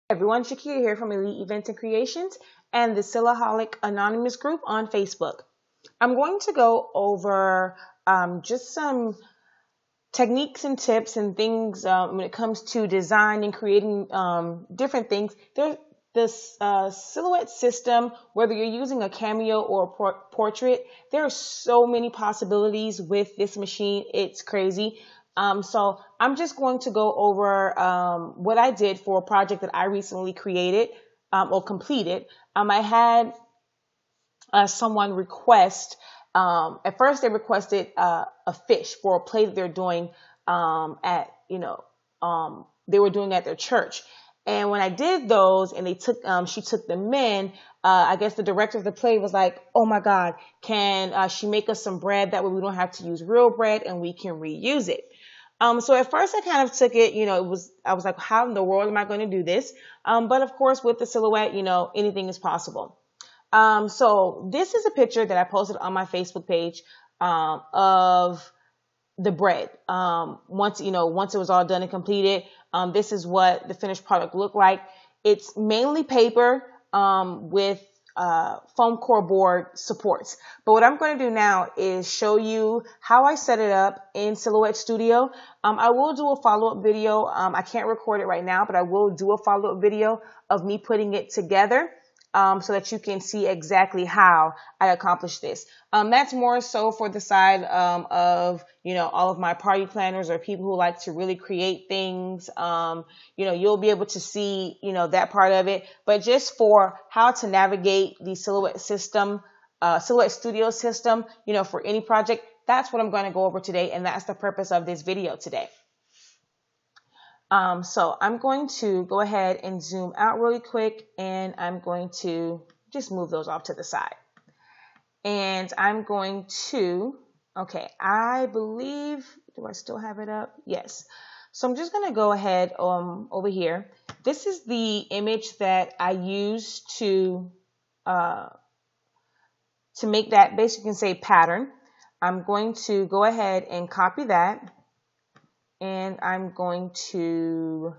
Everyone, Shakira here from Elite Events and Creations and the Silaholic Anonymous group on Facebook. I'm going to go over just some techniques and tips and things when it comes to design and creating different things. This silhouette system, whether you're using a cameo or a portrait, there are so many possibilities with this machine. It's crazy. So I'm just going to go over what I did for a project that I recently created or completed. I had someone request. At first, they requested a fish for a play that they're doing they were doing at their church. And when I did those, and she took them in. I guess the director of the play was like, "Oh my God, can she make us some bread? That way we don't have to use real bread and we can reuse it." So at first I kind of took it, I was like, how in the world am I going to do this? But of course, with the silhouette, anything is possible. So this is a picture that I posted on my Facebook page of the bread. Once it was all done and completed, this is what the finished product looked like. It's mainly paper with foam core board supports. But what I'm going to do now is show you how I set it up in Silhouette Studio. I will do a follow-up video. I can't record it right now, but I will do a follow-up video of me putting it together. So that you can see exactly how I accomplished this. That's more so for the side of, all of my party planners or people who like to really create things. You'll be able to see, that part of it. But just for how to navigate the Silhouette system, Silhouette Studio system, for any project, that's what I'm going to go over today. And that's the purpose of this video today. So I'm going to go ahead and zoom out really quick, and I'm going to just move those off to the side. And I'm going to, okay, I believe, do I still have it up? Yes. So I'm just going to go ahead over here. This is the image that I used to make that, basically you can say pattern. I'm going to go ahead and copy that. And I'm going to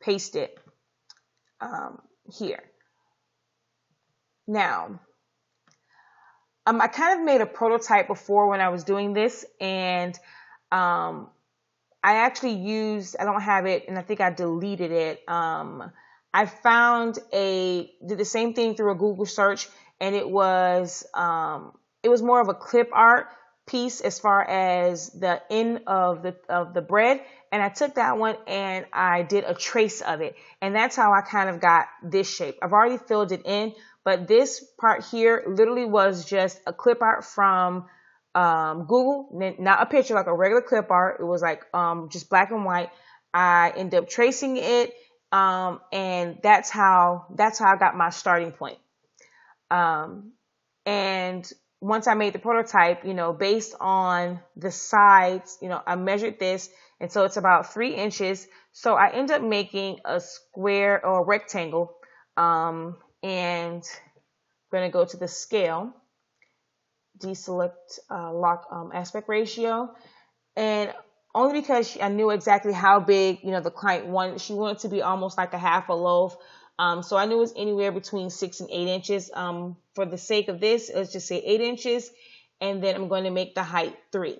paste it here. Now, I kind of made a prototype before when I was doing this, and I actually I don't have it, and I think I deleted it. I did the same thing through a Google search, and it was more of a clip art piece as far as the end of the bread, and I took that one and I did a trace of it, and that's how I kind of got this shape. I've already filled it in, but this part here literally was just a clip art from Google, not a picture, like a regular clip art. It was like just black and white. I ended up tracing it, and that's how I got my starting point. And once I made the prototype, based on the sides, I measured this, and so it's about 3 inches. So I ended up making a square or a rectangle, and I'm going to go to the scale, deselect lock aspect ratio, and only because I knew exactly how big, the client wanted. She wanted to be almost like a half a loaf. So I knew it was anywhere between 6 and 8 inches. For the sake of this, let's just say 8 inches. And then I'm going to make the height 3.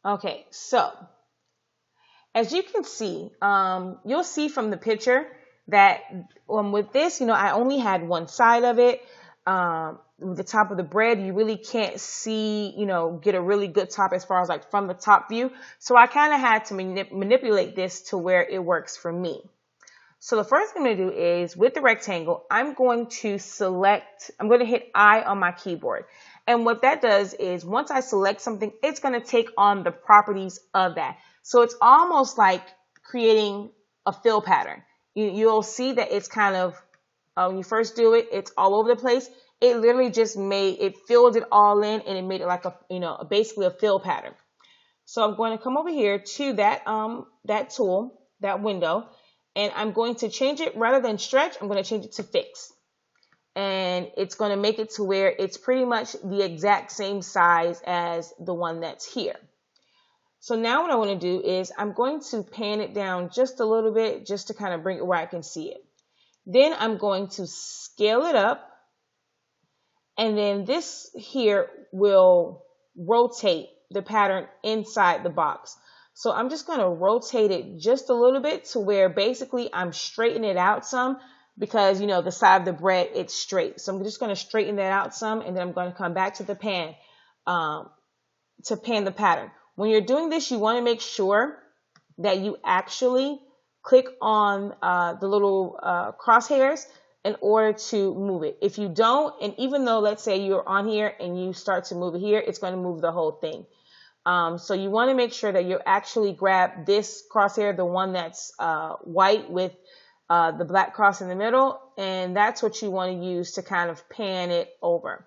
Okay, so as you can see, you'll see from the picture that with this, I only had one side of it. The top of the bread, you really can't see, get a really good top as far as like from the top view. So I kind of had to manipulate this to where it works for me. So the first thing I'm going to do is with the rectangle, I'm going to hit I on my keyboard. And what that does is once I select something, it's going to take on the properties of that. So it's almost like creating a fill pattern. You'll see that it's kind of, when you first do it, it's all over the place. It literally just filled it all in, and it made it like basically a fill pattern. So I'm going to come over here to that tool, that window, and I'm going to change it rather than stretch. I'm going to change it to fix. And it's going to make it to where it's pretty much the exact same size as the one that's here. So now what I want to do is I'm going to pan it down just a little bit just to kind of bring it where I can see it. Then I'm going to scale it up, and then this here will rotate the pattern inside the box. So I'm just going to rotate it just a little bit to where basically I'm straightening it out some, because you know the side of the bread, it's straight. So I'm just going to straighten that out some, and then I'm going to come back to the pan to pan the pattern. When you're doing this, you want to make sure that you actually click on the little crosshairs in order to move it. If you don't, and even though let's say you're on here and you start to move it here, it's going to move the whole thing. So you want to make sure that you actually grab this crosshair, the one that's white with the black cross in the middle, and that's what you want to use to kind of pan it over.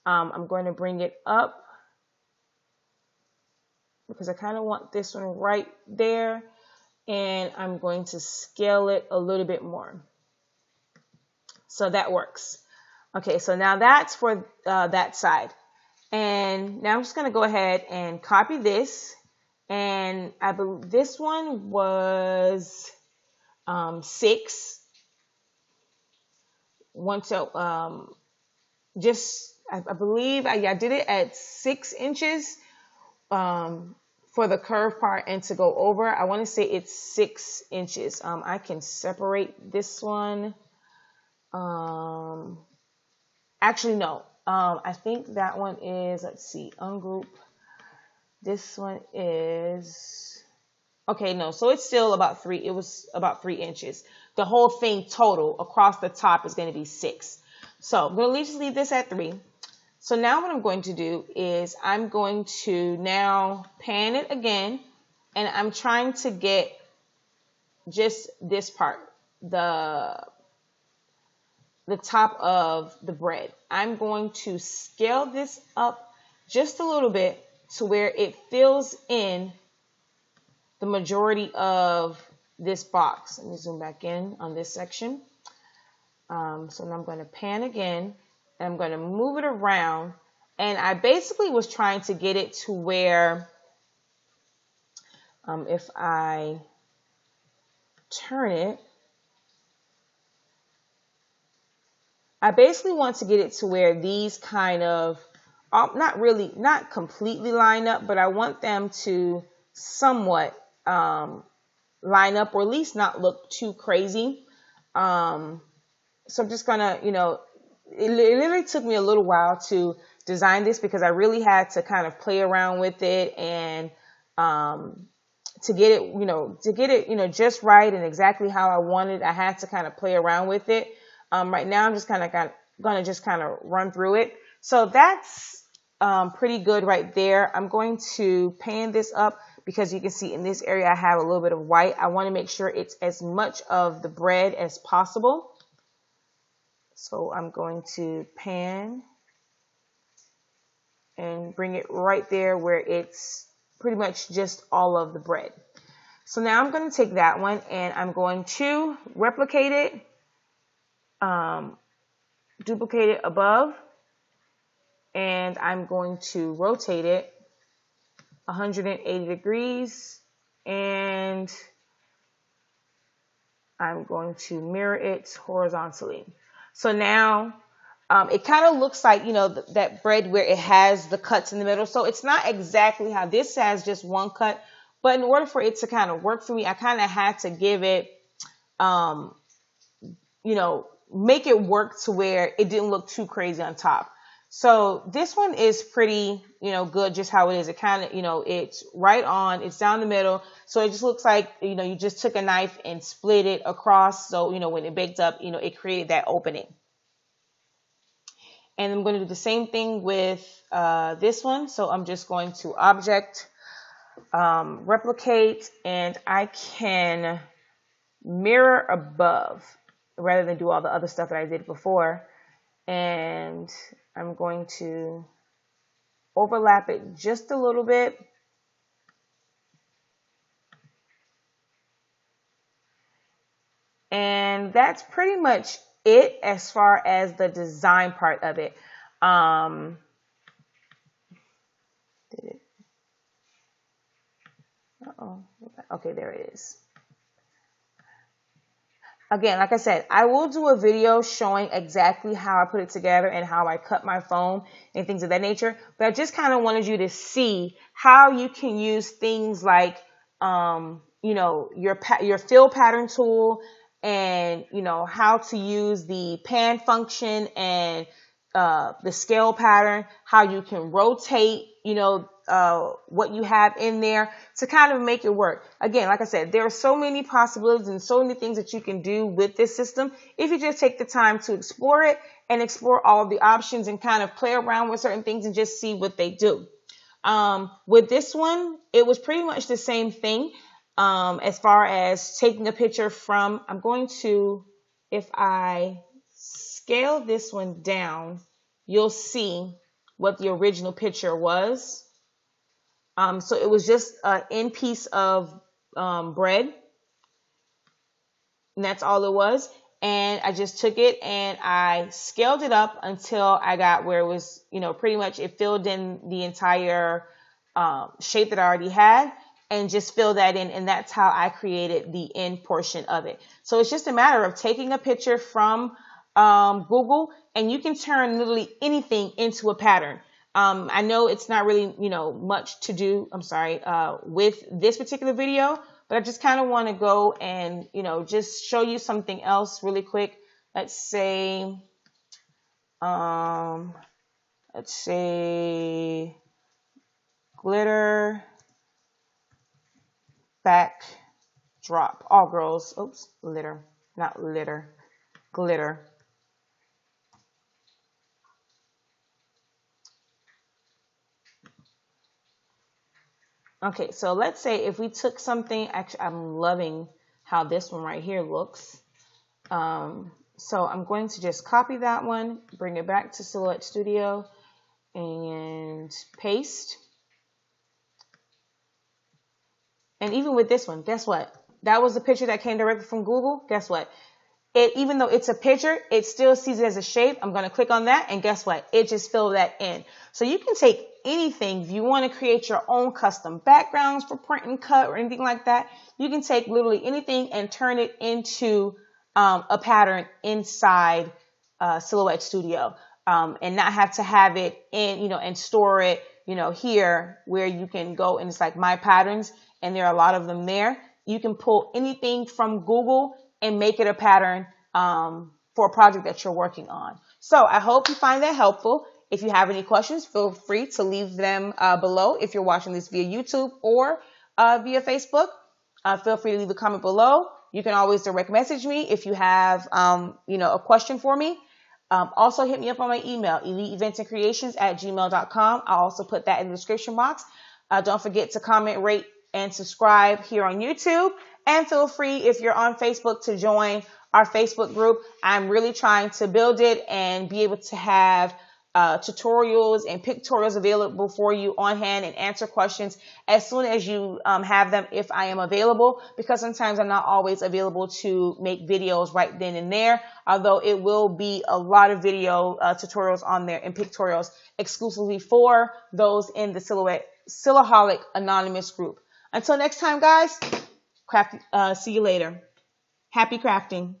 I'm going to bring it up because I kind of want this one right there, and I'm going to scale it a little bit more. So that works. Okay, so now that's for that side. And now I'm just going to go ahead and copy this. And I believe this one was 6. I believe I did it at 6 inches for the curve part and to go over. I want to say it's 6 inches. I can separate this one. Actually, no. I think that one is, let's see, ungroup. This one is, okay, no. So it's still about 3. It was about 3 inches. The whole thing total across the top is going to be 6. So I'm going to just leave this at 3. So now what I'm going to do is I'm going to now pan it again, and I'm trying to get just this part, the top of the bread. I'm going to scale this up just a little bit to where it fills in the majority of this box. Let me zoom back in on this section. So now I'm going to pan again, and I'm going to move it around. And I basically was trying to get it to where if I turn it, I basically want to get it to where these kind of, not completely line up, but I want them to somewhat line up, or at least not look too crazy. So I'm just gonna, it literally took me a little while to design this because I really had to kind of play around with it and to get it, just right and exactly how I wanted. I had to kind of play around with it. Right now, I'm just gonna run through it. So that's pretty good right there. I'm going to pan this up because you can see in this area I have a little bit of white. I want to make sure it's as much of the bread as possible. So I'm going to pan and bring it right there where it's pretty much just all of the bread. So now I'm going to take that one and I'm going to replicate it, duplicate it above, and I'm going to rotate it 180 degrees, and I'm going to mirror it horizontally. So now it kind of looks like, that bread where it has the cuts in the middle. So it's not exactly how this has just one cut, but in order for it to kind of work for me, I kind of had to give it, make it work to where it didn't look too crazy on top. So this one is pretty, good just how it is. It kind of, it's right on, it's down the middle. So it just looks like, you just took a knife and split it across. So, when it baked up, it created that opening. And I'm going to do the same thing with this one. So I'm just going to object, replicate, and I can mirror above rather than do all the other stuff that I did before. And I'm going to overlap it just a little bit. And that's pretty much it as far as the design part of it. Uh-oh. Okay, there it is. Again, like I said, I will do a video showing exactly how I put it together and how I cut my foam and things of that nature. But I just kind of wanted you to see how you can use things like, you know, your fill pattern tool, and, you know, how to use the pan function and the scale pattern, how you can rotate, you know, what you have in there to kind of make it work. Again, like I said, there are so many possibilities and so many things that you can do with this system if you just take the time to explore it and explore all of the options and kind of play around with certain things and just see what they do. With this one, it was pretty much the same thing as far as taking a picture from, I'm going to, if I scale this one down, you'll see what the original picture was. So it was just an end piece of bread, and that's all it was. And I just took it and I scaled it up until I got where it was, you know, pretty much it filled in the entire shape that I already had, and just fill that in. And that's how I created the end portion of it. So it's just a matter of taking a picture from Google, and you can turn literally anything into a pattern. I know it's not really, you know, much to do, with this particular video, but I just kind of want to go and, you know, just show you something else really quick. Let's say glitter backdrop. All girls, oops, glitter, not litter, glitter. Okay, so let's say if we took something, actually, I'm loving how this one right here looks. So I'm going to just copy that one, bring it back to Silhouette Studio, and paste. And even with this one, guess what? That was the picture that came directly from Google. Guess what? Even though it's a picture, it still sees it as a shape. I'm going to click on that, and guess what? It just filled that in. So you can take anything. If you want to create your own custom backgrounds for print and cut or anything like that, you can take literally anything and turn it into a pattern inside Silhouette Studio, and not have to have it in, you know, and store it, you know, here where you can go and it's like my patterns, and there are a lot of them there. You can pull anything from Google and make it a pattern for a project that you're working on. So I hope you find that helpful. If you have any questions, feel free to leave them below. If you're watching this via YouTube or via Facebook, feel free to leave a comment below. You can always direct message me if you have, you know, a question for me. Also hit me up on my email, eliteeventsandcreations@gmail.com. I'll also put that in the description box. Don't forget to comment, rate, and subscribe here on YouTube. And feel free, if you're on Facebook, to join our Facebook group. I'm really trying to build it and be able to have tutorials and pictorials available for you on hand and answer questions as soon as you have them, if I am available, because sometimes I'm not always available to make videos right then and there, although it will be a lot of video tutorials on there and pictorials exclusively for those in the Silaholic Anonymous group. Until next time, guys, see you later. Happy crafting.